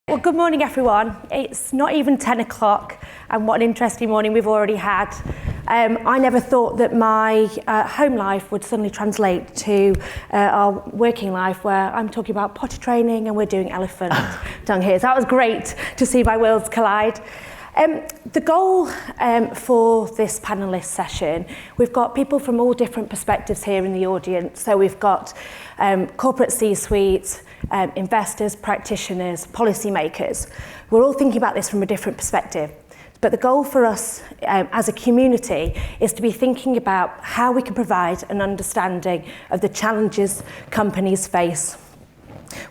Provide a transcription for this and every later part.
Well, good morning, everyone. It's not even 10 o'clock, and what an interesting morning we've already had. I never thought that my home life would suddenly translate to our working life, where I'm talking about potty training and we're doing elephant dung here. So that was great to see my worlds collide. The goal for this panelist session, we've got people from all different perspectives here in the audience. So we've got corporate C-suites, investors, practitioners, policymakers. We're all thinking about this from a different perspective. But the goal for us as a community is to be thinking about how we can provide an understanding of the challenges companies face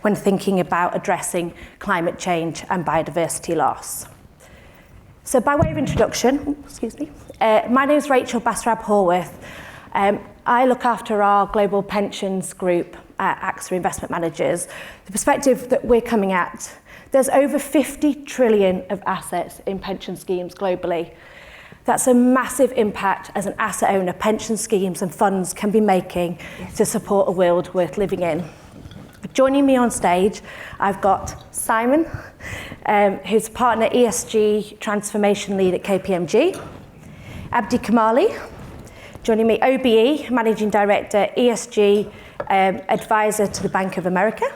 when thinking about addressing climate change and biodiversity loss. So by way of introduction, my name is Rachel Basarab-Horwath. I look after our global pensions group at AXA Investment Managers. The perspective that we're coming at, there's over 50 trillion of assets in pension schemes globally. That's a massive impact as an asset owner pension schemes and funds can be making to support a world worth living in. Joining me on stage, I've got Simon, who's partner ESG transformation lead at KPMG. Abyd Karmali, joining me, OBE, managing director, ESG advisor to the Bank of America.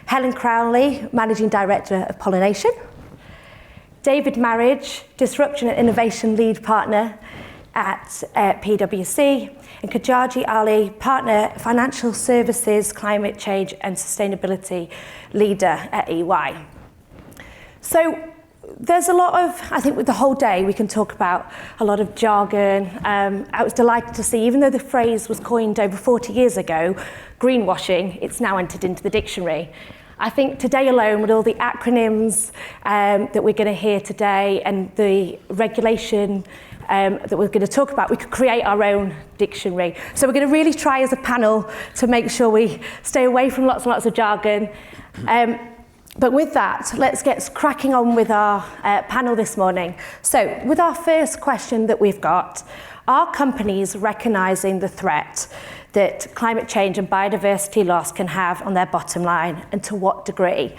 Helen Crowley, managing director of Pollination. David Marriage, disruption and innovation lead partner at PwC. And Khadija Ali, partner financial services, climate change and sustainability leader at EY. So there's a lot of, I think with the whole day, we can talk about a lot of jargon. I was delighted to see, even though the phrase was coined over 40 years ago, greenwashing, it's now entered into the dictionary. I think today alone, with all the acronyms that we're going to hear today and the regulation that we're going to talk about, we could create our own dictionary. So we're going to really try as a panel to make sure we stay away from lots and lots of jargon. But with that, let's get cracking on with our panel this morning. So with our first question that we've got, are companies recognising the threat that climate change and biodiversity loss can have on their bottom line, and to what degree?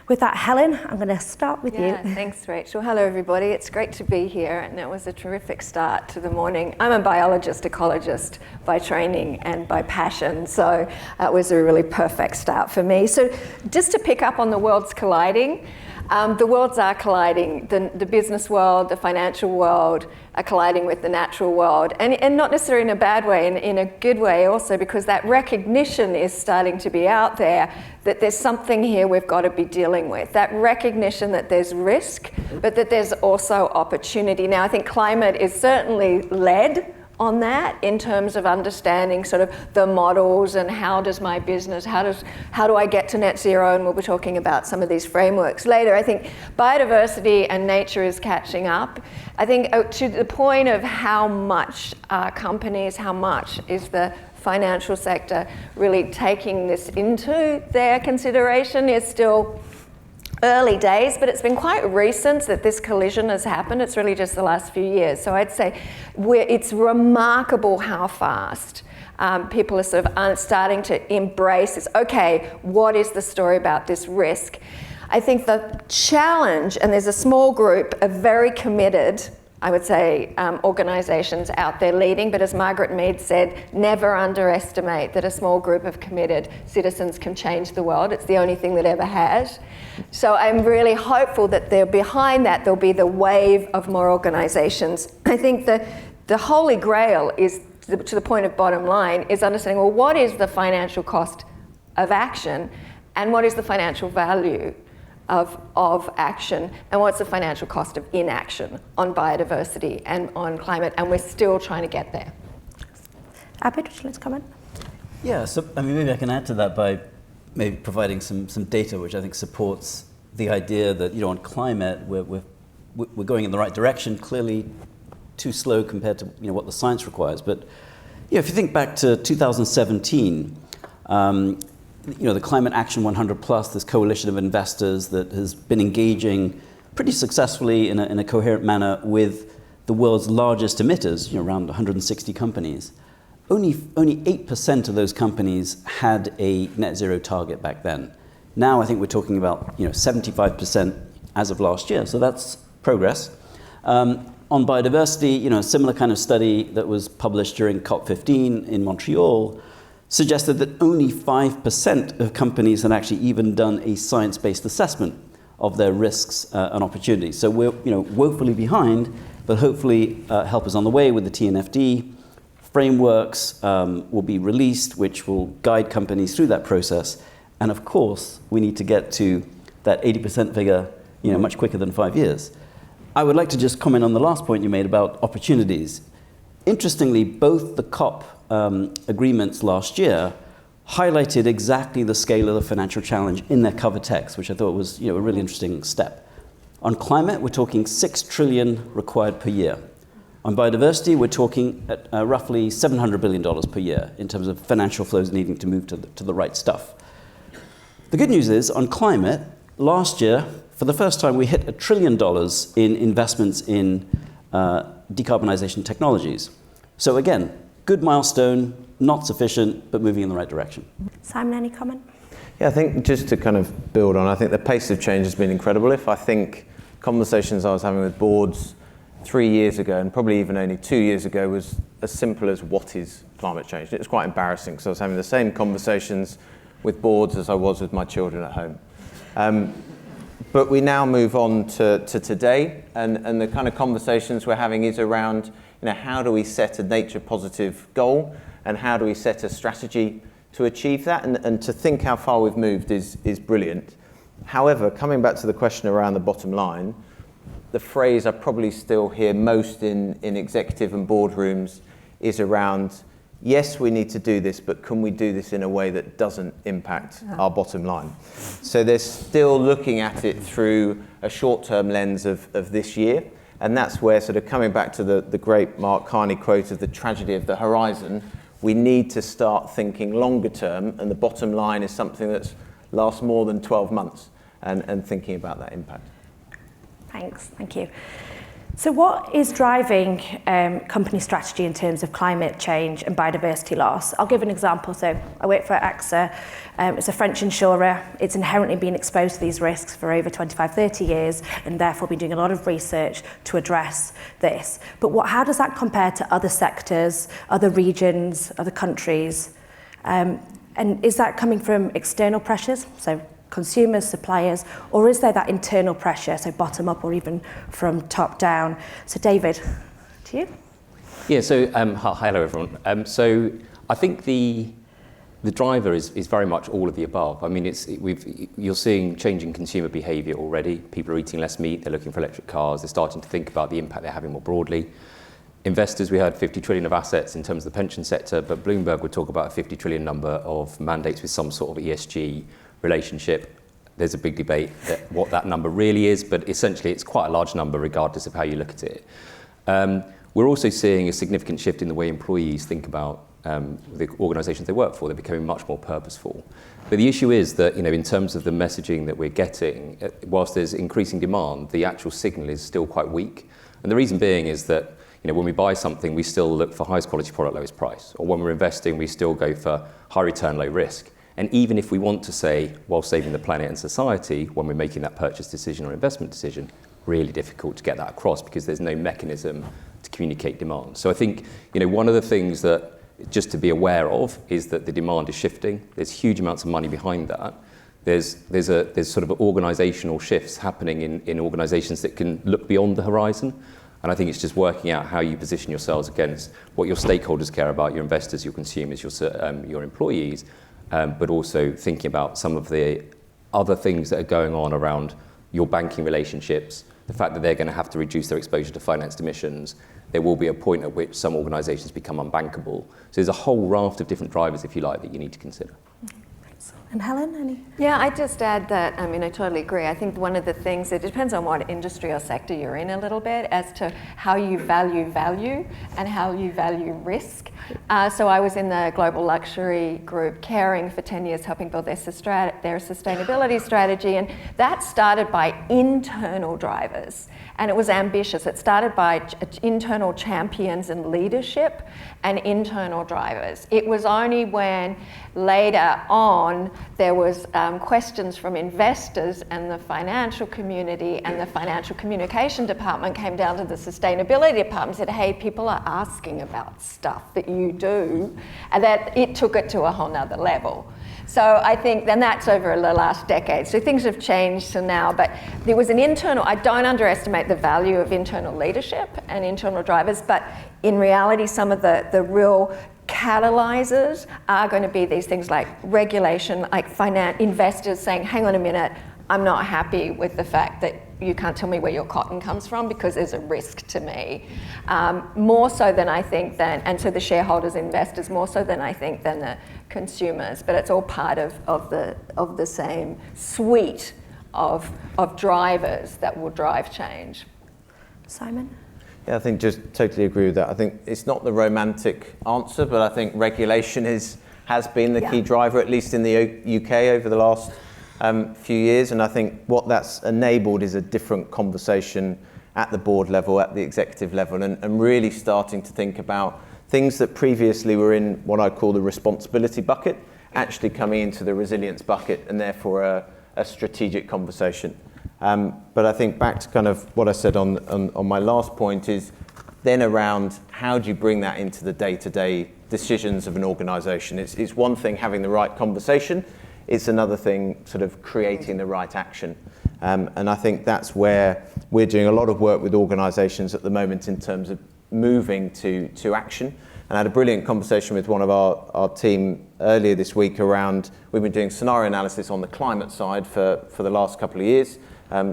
With that, Helen, I'm going to start with you. Thanks, Rachel. Hello, everybody. It's great to be here, and it was a terrific start to the morning. I'm a biologist, ecologist by training and by passion, so it was a really perfect start for me. So just to pick up on the worlds colliding, the worlds are colliding. The business world, the financial world are colliding with the natural world, and not necessarily in a bad way, in a good way also, because that recognition is starting to be out there that there's something here we've got to be dealing with. That recognition that there's risk, but that there's also opportunity. Now, I think climate is certainly led on that in terms of understanding sort of the models and how does my business, how do I get to net zero, and we'll be talking about some of these frameworks later. I think biodiversity and nature is catching up. I think to the point of how much companies, how much is the financial sector really taking this into their consideration is still early days, but it's been quite recent that this collision has happened. It's really just the last few years. So I'd say it's remarkable how fast people are sort of starting to embrace this. Okay, what is the story about this risk? I think the challenge, and there's a small group of very committed, I would say, organisations out there leading, but as Margaret Mead said, never underestimate that a small group of committed citizens can change the world. It's the only thing that ever has. So I'm really hopeful that behind that there'll be the wave of more organisations. I think the holy grail is, to the point of bottom line, is understanding, well, what is the financial cost of action, and what is the financial value of action, and what's the financial cost of inaction on biodiversity and on climate, and we're still trying to get there. Abyd, would you like to comment? Yeah, so I mean, maybe I can add to that by maybe providing some data which I think supports the idea that, you know, on climate we're going in the right direction, clearly too slow compared to, you know, what the science requires. But if you think back to 2017, you know, the Climate Action 100 Plus, this coalition of investors that has been engaging pretty successfully in a coherent manner with the world's largest emitters, you know, around 160 companies. Only 8% of those companies had a net zero target back then. Now I think we're talking about 75% as of last year. So that's progress. On biodiversity, a similar kind of study that was published during COP15 in Montreal suggested that only 5% of companies had actually even done a science-based assessment of their risks and opportunities. So we're woefully behind, but hopefully help is on the way with the TNFD. Frameworks will be released, which will guide companies through that process. And of course, we need to get to that 80% figure much quicker than 5 years. I would like to just comment on the last point you made about opportunities. Interestingly, both the COP agreements last year highlighted exactly the scale of the financial challenge in their cover text, which I thought was a really interesting step. On climate, we're talking $6 trillion required per year. On biodiversity, we're talking at roughly $700 billion per year in terms of financial flows needing to move to the right stuff. The good news is, on climate, last year, for the first time, we hit $1 trillion in investments in decarbonization technologies. So again, good milestone, not sufficient, but moving in the right direction. Simon, any comment? Yeah, I think just to kind of build on, I think the pace of change has been incredible. If I think conversations I was having with boards 3 years ago, and probably even only 2 years ago, was as simple as what is climate change. It was quite embarrassing, because I was having the same conversations with boards as I was with my children at home. But we now move on to today, and the kind of conversations we're having is around, how do we set a nature positive goal, and how do we set a strategy to achieve that, and to think how far we've moved is brilliant. However, coming back to the question around the bottom line, the phrase I probably still hear most in executive and boardrooms is around, yes, we need to do this, but can we do this in a way that doesn't impact our bottom line? So they're still looking at it through a short-term lens of this year, and that's where, sort of coming back to the great Mark Carney quote of the tragedy of the horizon, we need to start thinking longer term, and the bottom line is something that lasts more than 12 months, and thinking about that impact. Thanks, thank you. So what is driving company strategy in terms of climate change and biodiversity loss? I'll give an example. So I work for AXA. It's a French insurer. It's inherently been exposed to these risks for over 25, 30 years, and therefore been doing a lot of research to address this. But how does that compare to other sectors, other regions, other countries? And is that coming from external pressures? So consumers, suppliers, or is there that internal pressure, so bottom up or even from top down? So David, to you. Yeah, so hello everyone. So I think the driver is very much all of the above. I mean, you're seeing changing consumer behaviour already. People are eating less meat, they're looking for electric cars, they're starting to think about the impact they're having more broadly. Investors, we heard 50 trillion of assets in terms of the pension sector, but Bloomberg would talk about a 50 trillion number of mandates with some sort of ESG relationship. There's a big debate what that number really is, but essentially it's quite a large number regardless of how you look at it. We're also seeing a significant shift in the way employees think about the organisations they work for. They're becoming much more purposeful. But the issue is that, in terms of the messaging that we're getting, whilst there's increasing demand, the actual signal is still quite weak. And the reason being is that, when we buy something, we still look for highest quality product, lowest price. Or when we're investing, we still go for high return, low risk. And even if we want to say, while saving the planet and society, when we're making that purchase decision or investment decision, really difficult to get that across because there's no mechanism to communicate demand. So I think, one of the things that just to be aware of is that the demand is shifting. There's huge amounts of money behind that. There's sort of organisational shifts happening in organisations that can look beyond the horizon. And I think it's just working out how you position yourselves against what your stakeholders care about, your investors, your consumers, your employees, but also thinking about some of the other things that are going on around your banking relationships, the fact that they're going to have to reduce their exposure to financed emissions. There will be a point at which some organisations become unbankable. So there's a whole raft of different drivers, if you like, that you need to consider. And Helen, any? Yeah, I'd just add that, I totally agree. I think one of the things, it depends on what industry or sector you're in a little bit as to how you value and how you value risk. So I was in the global luxury group caring for 10 years, helping build their sustainability strategy. And that started by internal drivers. And it was ambitious. It started by internal champions and leadership and internal drivers. It was only when later on on, there was questions from investors, and the financial community and the financial communication department came down to the sustainability department and said, hey, people are asking about stuff that you do, and that it took it to a whole nother level. So I think, then that's over the last decade. So things have changed to now, but there was an internal, I don't underestimate the value of internal leadership and internal drivers, but in reality, some of the real catalyzers are going to be these things like regulation, like investors saying, hang on a minute, I'm not happy with the fact that you can't tell me where your cotton comes from because there's a risk to me. More so than I think and so the shareholders, investors, more so than I think than the consumers, but it's all part of the same suite of drivers that will drive change. Simon? Yeah, I think just totally agree with that. I think it's not the romantic answer, but I think regulation has been the key driver, at least in the UK over the last few years. And I think what that's enabled is a different conversation at the board level, at the executive level, and really starting to think about things that previously were in what I call the responsibility bucket, actually coming into the resilience bucket, and therefore a strategic conversation. But I think back to kind of what I said on my last point is then around how do you bring that into the day-to-day decisions of an organisation. It's one thing having the right conversation, it's another thing sort of creating the right action. And I think that's where we're doing a lot of work with organisations at the moment in terms of moving to action. And I had a brilliant conversation with one of our team earlier this week around, we've been doing scenario analysis on the climate side for the last couple of years,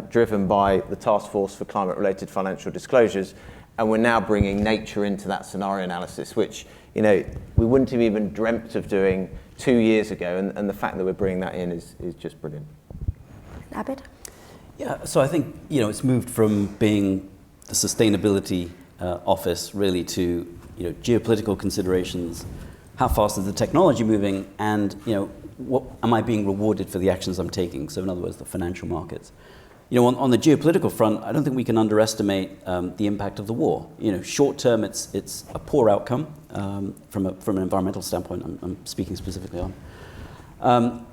driven by the Task Force for Climate-Related Financial Disclosures. And we're now bringing nature into that scenario analysis, which, you know, we wouldn't have even dreamt of doing 2 years ago. And the fact that we're bringing that in is just brilliant. Abyd? Yeah, so I think, you know, it's moved from being the sustainability office really to, you know, geopolitical considerations, how fast is the technology moving, and, you know, what am I being rewarded for the actions I'm taking? So in other words, the financial markets. You know, on the geopolitical front, I don't think we can underestimate the impact of the war. You know, short term, it's a poor outcome from an environmental standpoint. I'm speaking specifically on,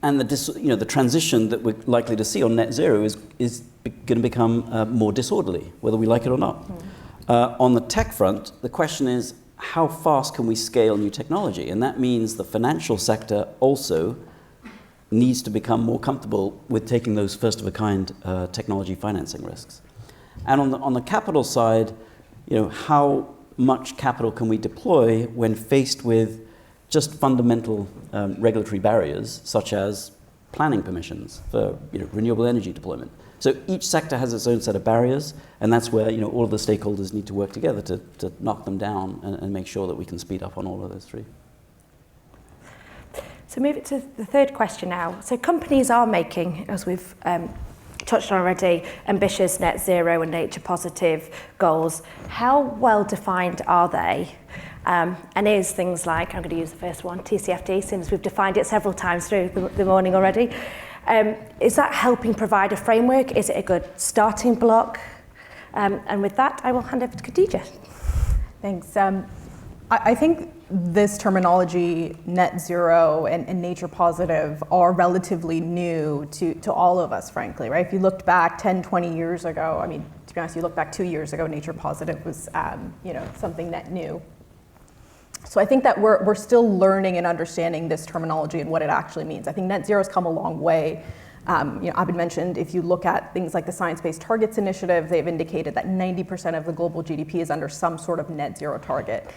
and the transition that we're likely to see on net zero is going to become more disorderly, whether we like it or not. On the tech front, the question is, how fast can we scale new technology? And that means the financial sector also needs to become more comfortable with taking those first-of-a-kind technology financing risks. And on the capital side, you know, how much capital can we deploy when faced with just fundamental regulatory barriers, such as planning permissions for, you know, renewable energy deployment? So each sector has its own set of barriers, and that's where, you know, all of the stakeholders need to work together to knock them down and make sure that we can speed up on all of those three. So move it to the third question now. So companies are making, as we've touched on already, ambitious net zero and nature positive goals. How well defined are they? And is things like, I'm going to use the first one, TCFD, since we've defined it several times through the morning already. Is that helping provide a framework? Is it a good starting block? And with that, I will hand over to Khadija. Thanks. I think this terminology, net zero and nature positive, are relatively new to all of us, frankly, right? If you looked back 10, 20 years ago, I mean, to be honest, you look back 2 years ago, nature positive was, something net new. So I think that we're still learning and understanding this terminology and what it actually means. I think net zero has come a long way. Abyd mentioned, if you look at things like the Science Based Targets Initiative, they've indicated that 90% of the global GDP is under some sort of net zero target.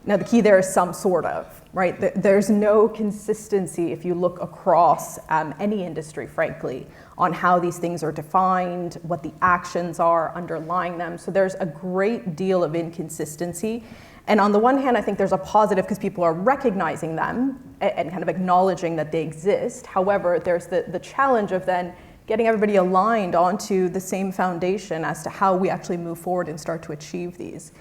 Now, the key there is some sort of, right? There's no consistency if you look across any industry, frankly, on how these things are defined, what the actions are underlying them. So there's a great deal of inconsistency. And on the one hand, I think there's a positive because people are recognizing them and kind of acknowledging that they exist. However, there's the challenge of then getting everybody aligned onto the same foundation as to how we actually move forward and start to achieve these.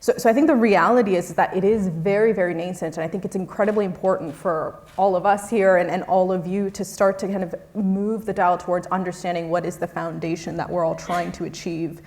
So I think the reality is that it is very, very nascent, and I think it's incredibly important for all of us here and all of you to start to kind of move the dial towards understanding what is the foundation that we're all trying to achieve,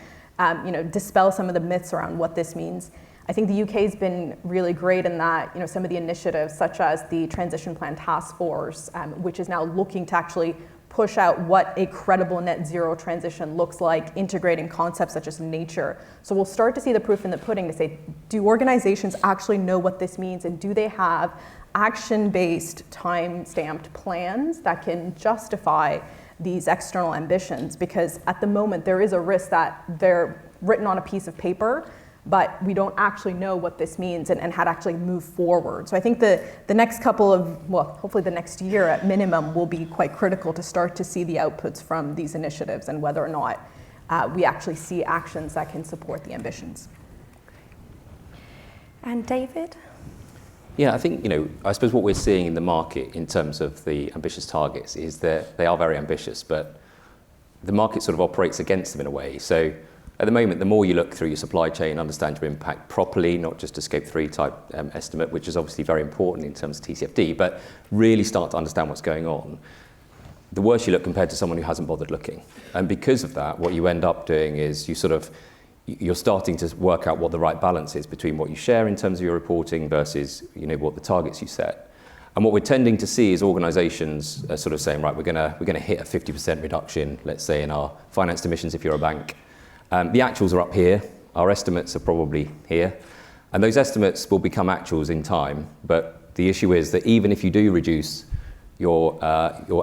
dispel some of the myths around what this means. I think the UK's been really great in that, some of the initiatives such as the Transition Plan Task Force, which is now looking to actually push out what a credible net zero transition looks like, integrating concepts such as nature. So we'll start to see the proof in the pudding to say, do organizations actually know what this means, and do they have action-based, time-stamped plans that can justify these external ambitions? Because at the moment, there is a risk that they're written on a piece of paper, but we don't actually know what this means and how to actually move forward. So I think the next couple of, hopefully the next year at minimum, will be quite critical to start to see the outputs from these initiatives and whether or not we actually see actions that can support the ambitions. And David? Yeah, I think, I suppose what we're seeing in the market in terms of the ambitious targets is that they are very ambitious, but the market sort of operates against them in a way. So at the moment, the more you look through your supply chain, understand your impact properly, not just a Scope 3 type estimate, which is obviously very important in terms of TCFD, but really start to understand what's going on, the worse you look compared to someone who hasn't bothered looking. And because of that, what you end up doing is you're starting to work out what the right balance is between what you share in terms of your reporting versus what the targets you set. And what we're tending to see is organizations are sort of saying, right, we're going to hit a 50% reduction, let's say, in our financed emissions if you're a bank. The actuals are up here, our estimates are probably here, and those estimates will become actuals in time, but the issue is that even if you do reduce your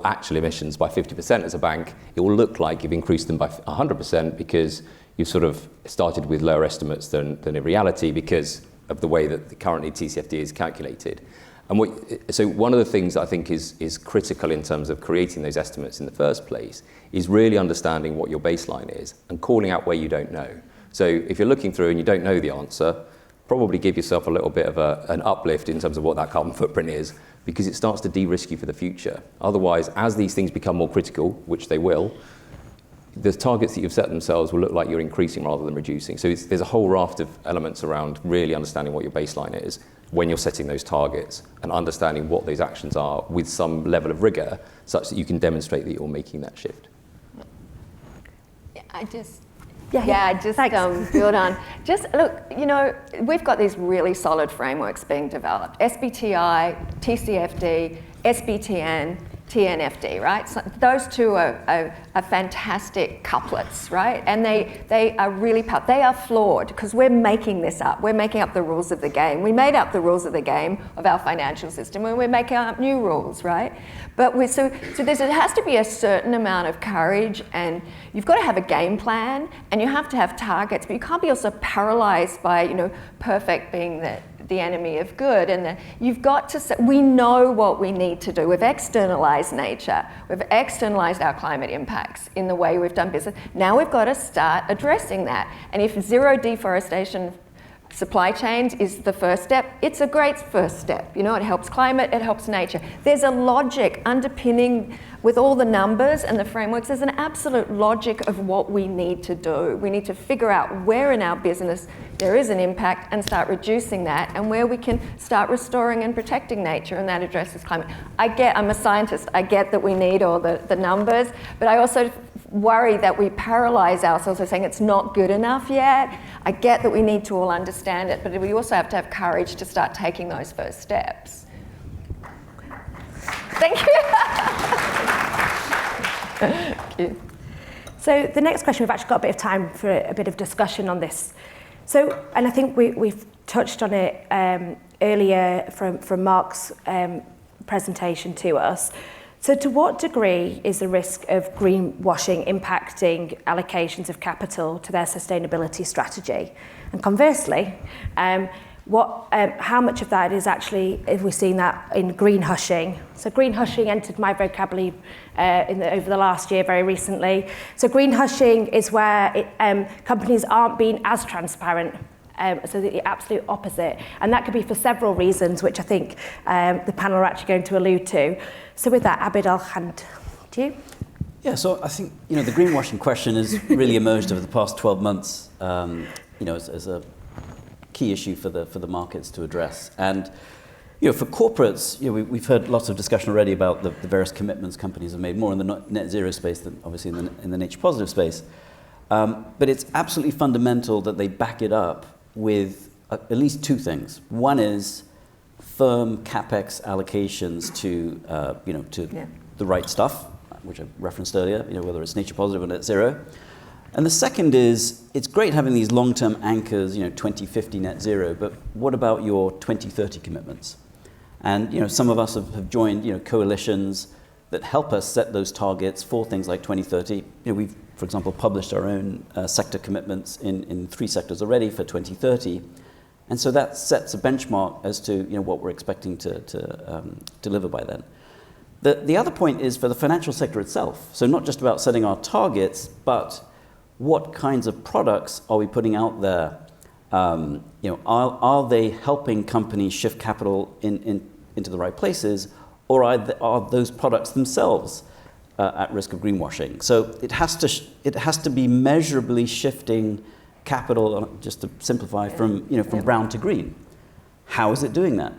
actual emissions by 50% as a bank, it will look like you've increased them by 100% because you've sort of started with lower estimates than in reality because of the way that currently TCFD is calculated. And so one of the things that I think is critical in terms of creating those estimates in the first place is really understanding what your baseline is and calling out where you don't know. So if you're looking through and you don't know the answer, probably give yourself a little bit of an uplift in terms of what that carbon footprint is, because it starts to de-risk you for the future. Otherwise, as these things become more critical, which they will, the targets that you've set themselves will look like you're increasing rather than reducing. So there's a whole raft of elements around really understanding what your baseline is when you're setting those targets and understanding what those actions are with some level of rigor such that you can demonstrate that you're making that shift. I just build on. Just look, we've got these really solid frameworks being developed. SBTI, TCFD, SBTN, TNFD, right? So those two are fantastic couplets, right? And they are really they are flawed because we're making this up. We're making up the rules of the game. We made up the rules of the game of our financial system and we're making up new rules, right? But so there has to be a certain amount of courage, and you've got to have a game plan and you have to have targets, but you can't be also paralyzed by, perfect being the enemy of good. And you've got to say, we know what we need to do. We've externalized nature. We've externalized our climate impacts in the way we've done business. Now we've got to start addressing that. And if zero deforestation supply chains is the first step, it's a great first step. It helps climate, it helps nature. There's a logic underpinning with all the numbers and the frameworks. There's an absolute logic of what we need to do. We need to figure out where in our business there is an impact and start reducing that, and where we can start restoring and protecting nature, and that addresses climate. I'm a scientist, I get that we need all the numbers, but I also worry that we paralyze ourselves by saying it's not good enough yet. I get that we need to all understand it, but we also have to have courage to start taking those first steps. Thank you. Thank you. So the next question, we've actually got a bit of time for a bit of discussion on this. So, and I think we've touched on it earlier from Mark's presentation to us. So to what degree is the risk of greenwashing impacting allocations of capital to their sustainability strategy? And conversely, how much of that is actually, if we're seeing that in green hushing? So green hushing entered my vocabulary over the last year very recently. So green hushing is where companies aren't being as transparent. So the absolute opposite. And that could be for several reasons, which I think the panel are actually going to allude to. So with that, Abyd, I'll hand to you. Yeah, so I think the greenwashing question has really emerged over the past 12 months, as a key issue for the markets to address. And for corporates, we've heard lots of discussion already about the various commitments companies have made, more in the net zero space than obviously in the nature positive space. But it's absolutely fundamental that they back it up with at least two things. One is firm capex allocations to the right stuff, which I referenced earlier, whether it's nature positive or net zero. And the second is, it's great having these long-term anchors, 2050 net zero, but what about your 2030 commitments? And some of us have joined coalitions that help us set those targets for things like 2030. We've, for example, published our own sector commitments in 3 sectors already for 2030. And so that sets a benchmark as to what we're expecting to deliver by then. The other point is for the financial sector itself. So not just about setting our targets, but what kinds of products are we putting out there? Are they helping companies shift capital into the right places, or are those products themselves at risk of greenwashing? So it has to be measurably shifting capital, just to simplify, from brown to green. How is it doing that?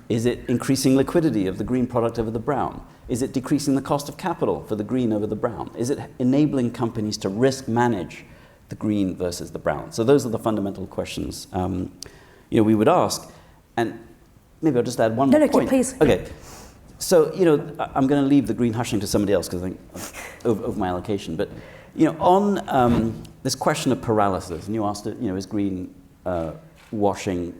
Is it increasing liquidity of the green product over the brown? Is it decreasing the cost of capital for the green over the brown? Is it enabling companies to risk manage the green versus the brown? So those are the fundamental questions we would ask. And maybe I'll just add one more point. Please. Okay. So, I'm going to leave the green hushing to somebody else because I think over my allocation. But, on this question of paralysis, and you asked it, is green washing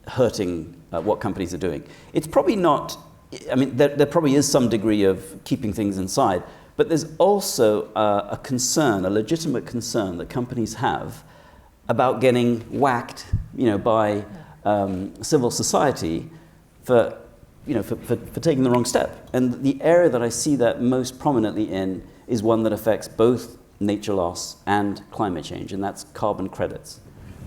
hurting what companies are doing? It's probably not. I mean, there probably is some degree of keeping things inside, but there's also a concern, a legitimate concern that companies have about getting whacked, by civil society for taking the wrong step. And the area that I see that most prominently in is one that affects both nature loss and climate change, and that's carbon credits.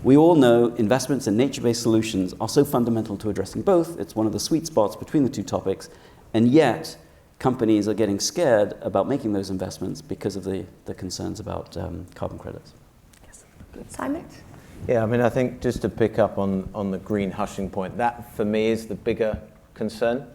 We all know investments in nature-based solutions are so fundamental to addressing both. It's one of the sweet spots between the two topics, and yet companies are getting scared about making those investments because of the concerns about carbon credits. Yes. Simon? Yeah, I mean, I think just to pick up on the green hushing point, that for me is the bigger concern.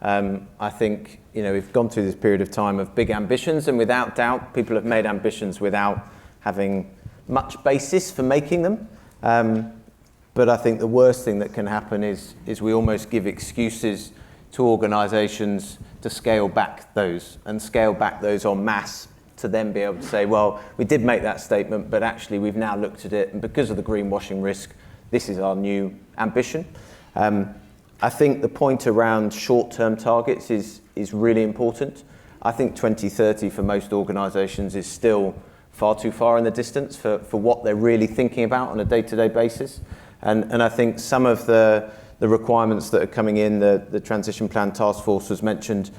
I think, we've gone through this period of time of big ambitions, and without doubt, people have made ambitions without having much basis for making them. But I think the worst thing that can happen is we almost give excuses to organisations to scale back those en masse, to then be able to say, well, we did make that statement, but actually we've now looked at it, and because of the greenwashing risk, this is our new ambition. I think the point around short-term targets is really important. I think 2030 for most organisations is still far too far in the distance for what they're really thinking about on a day-to-day basis. And I think some of the requirements that are coming in, the Transition Plan Task Force was mentioned,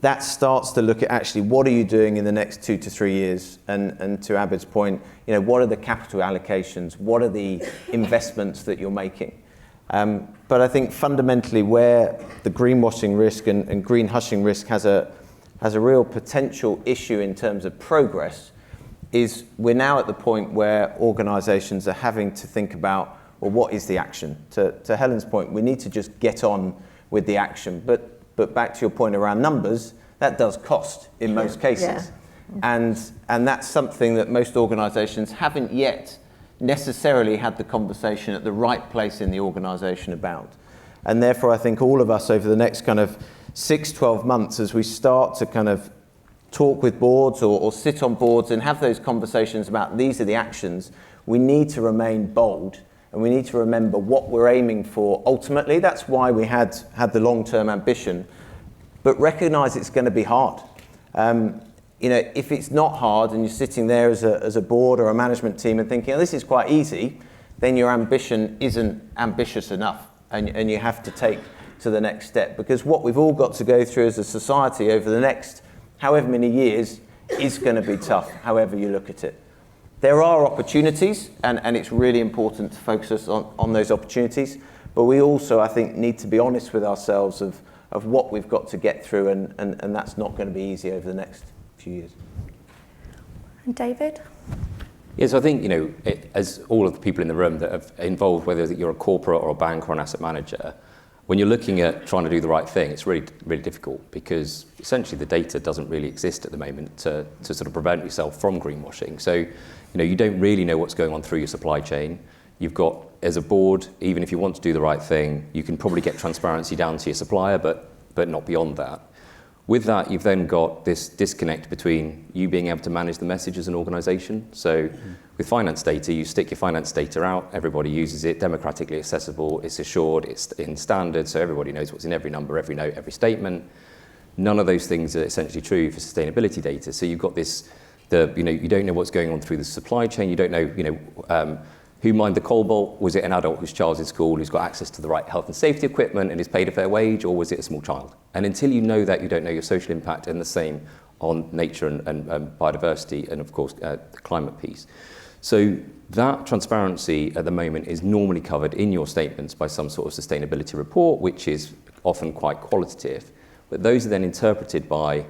that starts to look at actually what are you doing in the next 2 to 3 years? And to Abyd's point, what are the capital allocations? What are the investments that you're making? But I think fundamentally where the greenwashing risk and green hushing risk has a real potential issue in terms of progress is we're now at the point where organisations are having to think about, well, what is the action? To Helen's point, we need to just get on with the action. But back to your point around numbers, that does cost in most cases. Yeah. And that's something that most organisations haven't yet necessarily had the conversation at the right place in the organisation about. And therefore, I think all of us over the next kind of 6-12 months, as we start to kind of talk with boards or sit on boards and have those conversations about these are the actions, we need to remain bold and we need to remember what we're aiming for ultimately. That's why we had the long-term ambition, but recognise it's going to be hard. If it's not hard and you're sitting there as a board or a management team and thinking, oh, this is quite easy, then your ambition isn't ambitious enough and you have to take to the next step. Because what we've all got to go through as a society over the next however many years is going to be tough, however you look at it. There are opportunities, and it's really important to focus on those opportunities, but we also, I think, need to be honest with ourselves of what we've got to get through, and that's not going to be easy over the next few years. And David? Yes, I think, as all of the people in the room that have involved, whether you're a corporate or a bank or an asset manager, when you're looking at trying to do the right thing, it's really, really difficult because essentially the data doesn't really exist at the moment to sort of prevent yourself from greenwashing. So, you don't really know what's going on through your supply chain. You've got, as a board, even if you want to do the right thing, you can probably get transparency down to your supplier, but not beyond that. With that, you've then got this disconnect between you being able to manage the message as an organisation. So with finance data, you stick your finance data out, everybody uses it, democratically accessible, it's assured, it's in standard, so everybody knows what's in every number, every note, every statement. None of those things are essentially true for sustainability data. So you've got this, you don't know what's going on through the supply chain, you don't know, who mined the cobalt? Was it an adult whose child's in school who's got access to the right health and safety equipment and is paid a fair wage, or was it a small child? And until you know that, you don't know your social impact, and the same on nature and biodiversity, and of course the climate piece. So that transparency at the moment is normally covered in your statements by some sort of sustainability report, which is often quite qualitative. But those are then interpreted by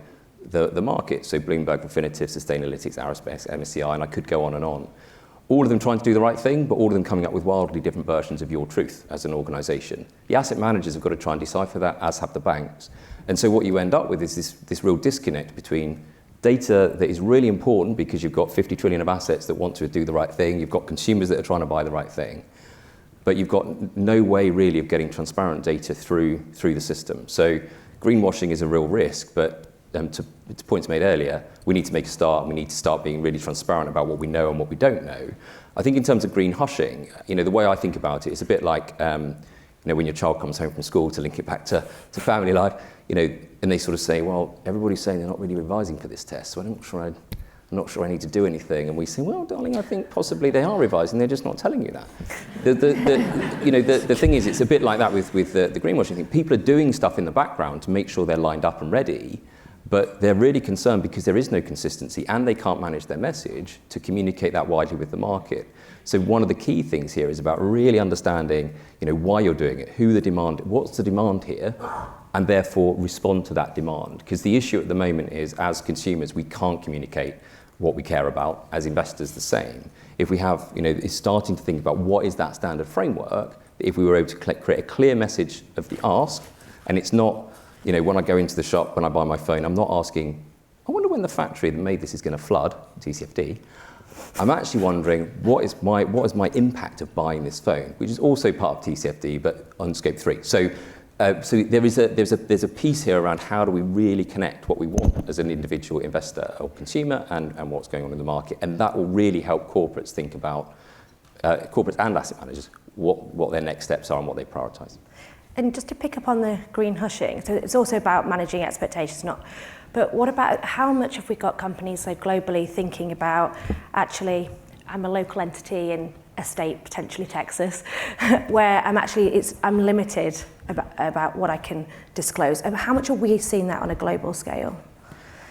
the market, so Bloomberg, Refinitiv, Sustainalytics, Aerospace, MSCI, and I could go on and on. All of them trying to do the right thing, but all of them coming up with wildly different versions of your truth as an organisation. The asset managers have got to try and decipher that, as have the banks. And so what you end up with is this real disconnect between data that is really important because you've got 50 trillion of assets that want to do the right thing, you've got consumers that are trying to buy the right thing, but you've got no way really of getting transparent data through the system. So greenwashing is a real risk, but to points made earlier, we need to make a start. We need to start being really transparent about what we know and what we don't know. I think in terms of green hushing, the way I think about it, it's a bit like, when your child comes home from school, to link it back to family life, and they sort of say, well, everybody's saying they're not really revising for this test, so I'm not sure I need to do anything. And we say, well, darling, I think possibly they are revising, they're just not telling you that. The thing is, it's a bit like that with the greenwashing thing. People are doing stuff in the background to make sure they're lined up and ready, but they're really concerned because there is no consistency and they can't manage their message to communicate that widely with the market. So one of the key things here is about really understanding, why you're doing it, what's the demand here, and therefore respond to that demand. Because the issue at the moment is, as consumers, we can't communicate what we care about, as investors the same. If we have, is starting to think about what is that standard framework, if we were able to create a clear message of the ask, and it's not, when I go into the shop, when I buy my phone, I'm not asking, I wonder when the factory that made this is going to flood, TCFD. I'm actually wondering, what is my impact of buying this phone, which is also part of TCFD, but on scope 3. So there's a piece here around how do we really connect what we want as an individual investor or consumer and what's going on in the market, and that will really help corporates think about, corporates and asset managers, what their next steps are and what they prioritise. And just to pick up on the green hushing, so it's also about managing expectations, but what about how much have we got companies globally thinking about, actually, I'm a local entity in a state, potentially Texas, where I'm limited about what I can disclose. And how much are we seeing that on a global scale?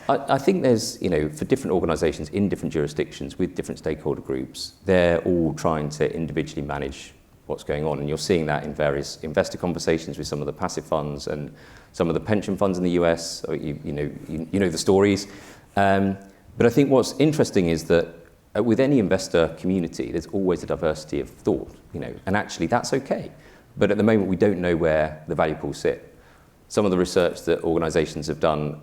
I think there's, for different organisations in different jurisdictions with different stakeholder groups, they're all trying to individually manage what's going on, and you're seeing that in various investor conversations with some of the passive funds and some of the pension funds in the US. You know the stories, but I think what's interesting is that with any investor community, there's always a diversity of thought, and actually that's okay. But at the moment, we don't know where the value pools sit. Some of the research that organisations have done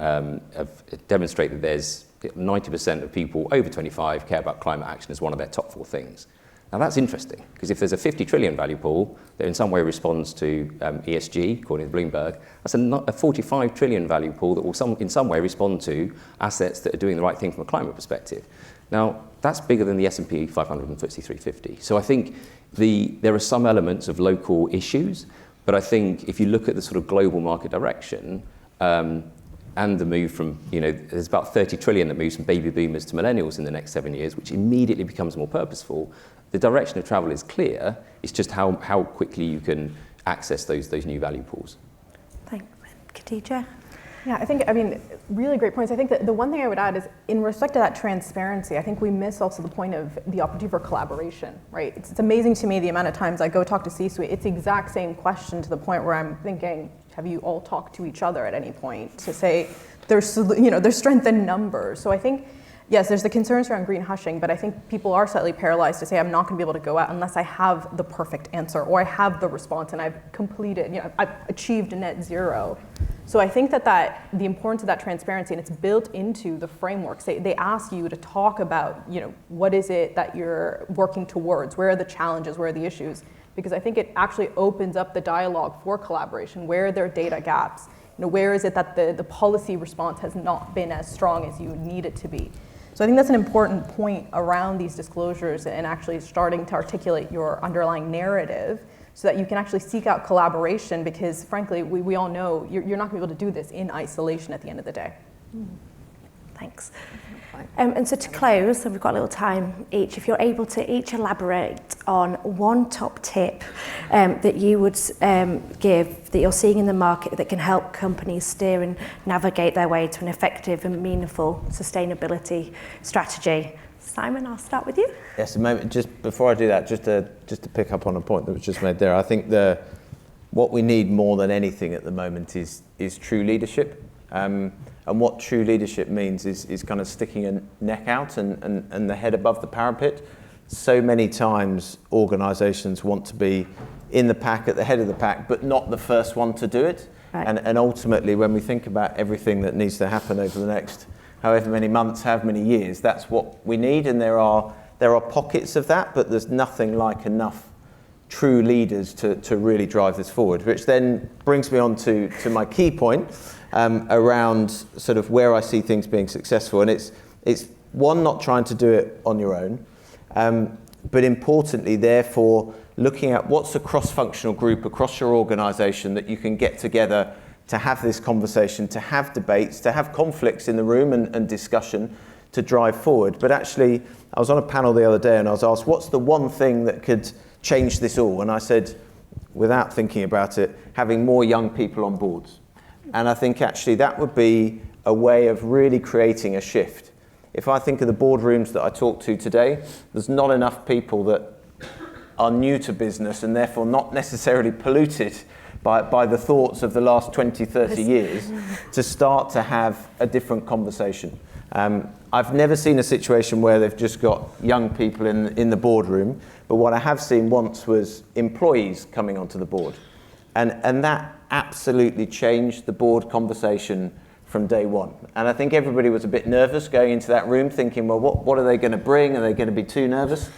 have demonstrated there's 90% of people over 25 care about climate action as one of their top 4 things. Now that's interesting, because if there's a 50 trillion value pool that in some way responds to ESG, according to Bloomberg, that's a 45 trillion value pool that will in some way respond to assets that are doing the right thing from a climate perspective. Now, that's bigger than the S&P 500 and FTSE 350. So I think there are some elements of local issues, but I think if you look at the sort of global market direction, and the move from, there's about 30 trillion that moves from baby boomers to millennials in the next 7 years, which immediately becomes more purposeful. The direction of travel is clear. It's just how quickly you can access those new value pools. Thanks. Khadija? Yeah, really great points. I think that the one thing I would add is, in respect to that transparency, I think we miss also the point of the opportunity for collaboration, right? It's amazing to me the amount of times I go talk to C-suite, it's the exact same question to the point where I'm thinking, have you all talked to each other at any point to say there's strength in numbers? So I think, yes, there's the concerns around green hushing, but I think people are slightly paralyzed to say, I'm not going to be able to go out unless I have the perfect answer or I have the response and I've completed, I've achieved net zero. So I think that the importance of that transparency, and it's built into the frameworks. They ask you to talk about, what is it that you're working towards? Where are the challenges? Where are the issues? Because I think it actually opens up the dialogue for collaboration. Where are there data gaps? Where is it that the policy response has not been as strong as you need it to be? So I think that's an important point around these disclosures and actually starting to articulate your underlying narrative so that you can actually seek out collaboration, because frankly, we all know you're not going to be able to do this in isolation at the end of the day. Thanks. And so to close, and we've got a little time each, if you're able to each elaborate on one top tip that you would give that you're seeing in the market that can help companies steer and navigate their way to an effective and meaningful sustainability strategy. Simon, I'll start with you. Yes, just before I do that, just to pick up on a point that was just made there, I think what we need more than anything at the moment is true leadership. And what true leadership means is kind of sticking a neck out and the head above the parapet. So many times organisations want to be in the pack, at the head of the pack, but not the first one to do it. Right. And ultimately, when we think about everything that needs to happen over the next however many months, however many years, that's what we need. And there are pockets of that, but there's nothing like enough true leaders to really drive this forward, which then brings me on to my key point around sort of where I see things being successful. And it's one, not trying to do it on your own, but importantly, therefore, looking at what's a cross-functional group across your organisation that you can get together to have this conversation, to have debates, to have conflicts in the room and discussion to drive forward. But actually, I was on a panel the other day and I was asked, what's the one thing that could change this all? And I said, without thinking about it, having more young people on boards. And I think actually that would be a way of really creating a shift. If I think of the boardrooms that I talked to today, there's not enough people that are new to business and therefore not necessarily polluted by the thoughts of the last 20, 30 years to start to have a different conversation. I've never seen a situation where they've just got young people in the boardroom, but what I have seen once was employees coming onto the board. And that absolutely changed the board conversation from day one. And I think everybody was a bit nervous going into that room thinking, well, what are they going to bring? Are they going to be too nervous?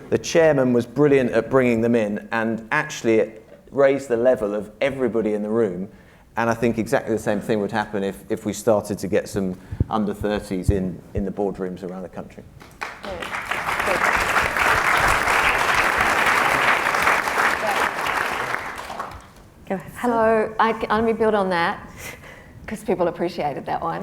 The chairman was brilliant at bringing them in, and actually it raised the level of everybody in the room. And I think exactly the same thing would happen if we started to get some under 30s in the boardrooms around the country. Go ahead. So let me build on that, because people appreciated that one.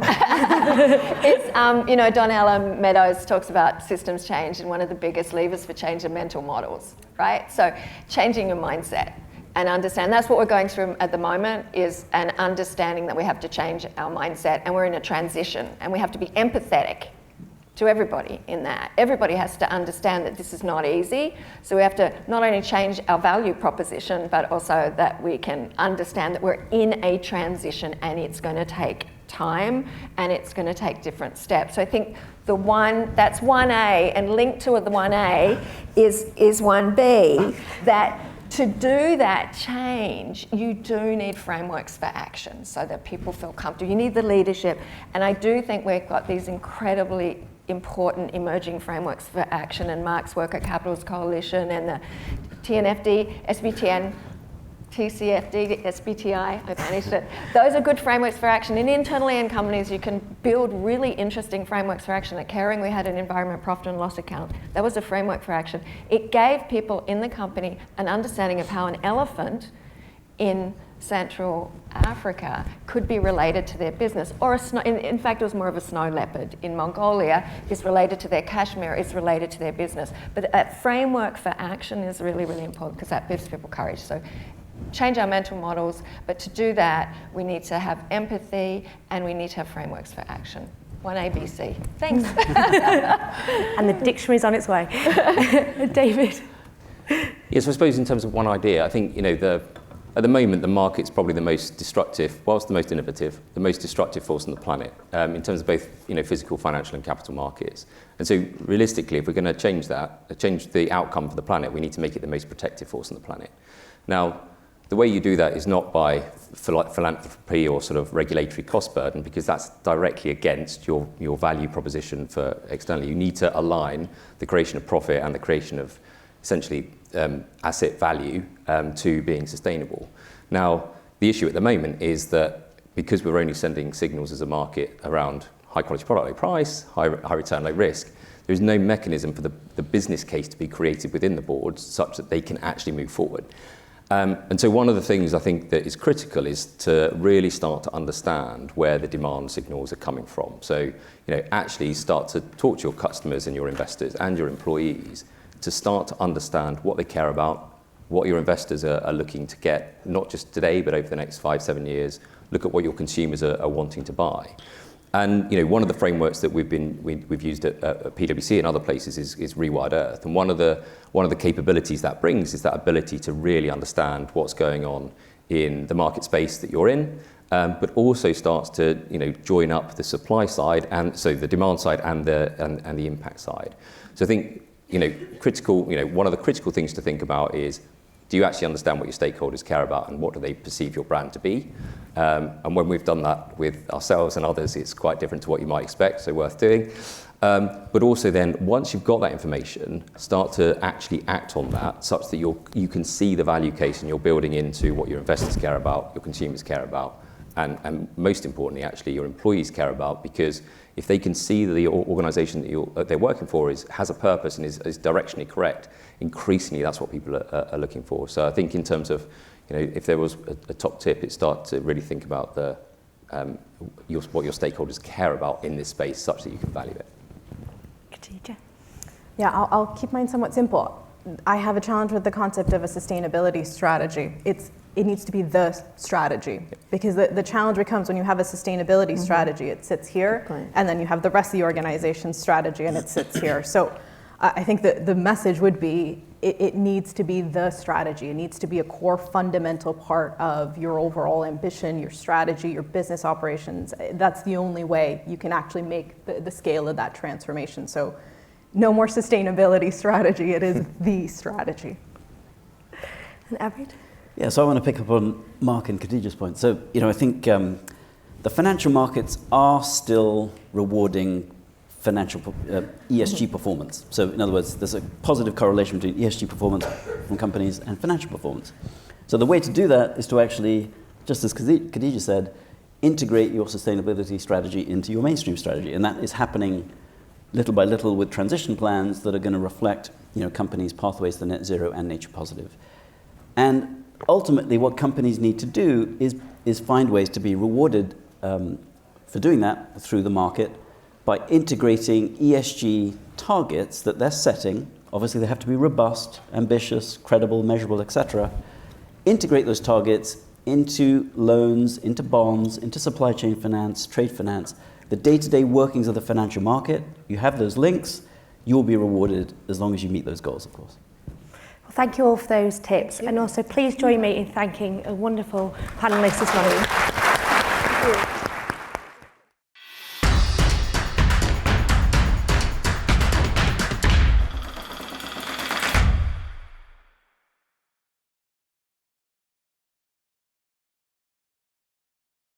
It's, Donella Meadows talks about systems change, and one of the biggest levers for change are mental models, right? So changing your mindset and understand, that's what we're going through at the moment, is an understanding that we have to change our mindset, and we're in a transition, and we have to be empathetic to everybody in that. Everybody has to understand that this is not easy. So we have to not only change our value proposition, but also that we can understand that we're in a transition and it's going to take time and it's going to take different steps. So I think that's 1A, and linked to the 1A is 1B, that to do that change, you do need frameworks for action so that people feel comfortable. You need the leadership. And I do think we've got these incredibly important emerging frameworks for action, and Mark's work at Capitals Coalition and the TNFD, SBTN, TCFD, SBTI, I managed it. Those are good frameworks for action. And internally in companies, you can build really interesting frameworks for action. At Caring, we had an environment profit and loss account. That was a framework for action. It gave people in the company an understanding of how an elephant in Central Africa could be related to their business, or in fact it was more of a snow leopard in Mongolia is related to their cashmere, is related to their business. But a framework for action is really, really important, because that gives people courage. So change our mental models, but to do that we need to have empathy and we need to have frameworks for action. 1ABC. Thanks. And the dictionary's on its way. David? Yes, I suppose in terms of one idea, I think at the moment, the market's probably the most destructive, whilst the most innovative, the most destructive force on the planet, in terms of both physical, financial and capital markets. And so realistically, if we're going to change the outcome for the planet, we need to make it the most protective force on the planet. Now, the way you do that is not by philanthropy or sort of regulatory cost burden, because that's directly against your value proposition for externally. You need to align the creation of profit and the creation of essentially asset value to being sustainable. Now, the issue at the moment is that because we're only sending signals as a market around high quality product, low price, high return, low risk, there's no mechanism for the business case to be created within the boards such that they can actually move forward. And so one of the things I think that is critical is to really start to understand where the demand signals are coming from. So, actually start to talk to your customers and your investors and your employees to start to understand what they care about, what your investors are looking to get, not just today, but over the next 5-7 years. Look at what your consumers are wanting to buy. And one of the frameworks that we've used at PwC and other places is Rewired Earth. And one of the capabilities that brings is that ability to really understand what's going on in the market space that you're in, but also starts to join up the supply side, and so the demand side and the impact side. So I think critical. One of the critical things to think about is, do you actually understand what your stakeholders care about and what do they perceive your brand to be? And when we've done that with ourselves and others, it's quite different to what you might expect, so worth doing. But also then, once you've got that information, start to actually act on that such that you can see the value case and you're building into what your investors care about, your consumers care about, and most importantly, actually, your employees care about, because if they can see that the organisation that they're working for has a purpose and is directionally correct, increasingly that's what people are looking for. So I think in terms of, if there was a top tip, it's start to really think about what your stakeholders care about in this space such that you can value it. Khadija? Yeah, I'll keep mine somewhat simple. I have a challenge with the concept of a sustainability strategy. It needs to be the strategy, because the challenge becomes when you have a sustainability strategy, it sits here, and then you have the rest of the organization's strategy and it sits here. So I think that the message would be, it needs to be the strategy. It needs to be a core fundamental part of your overall ambition, your strategy, your business operations. That's the only way you can actually make the scale of that transformation. So no more sustainability strategy, it is the strategy. And Abyd? Yeah, so I want to pick up on Mark and Khadija's point. So, I think the financial markets are still rewarding financial ESG performance. So, in other words, there's a positive correlation between ESG performance from companies and financial performance. So the way to do that is to actually, just as Khadija said, integrate your sustainability strategy into your mainstream strategy. And that is happening little by little with transition plans that are going to reflect, companies' pathways to net zero and nature positive. And ultimately, what companies need to do is find ways to be rewarded for doing that through the market by integrating ESG targets that they're setting. Obviously, they have to be robust, ambitious, credible, measurable, etc. Integrate those targets into loans, into bonds, into supply chain finance, trade finance, the day-to-day workings of the financial market. You have those links, you'll be rewarded as long as you meet those goals, of course. Well, thank you all for those tips. And also, please join me in thanking a wonderful panelist this morning. Thank you.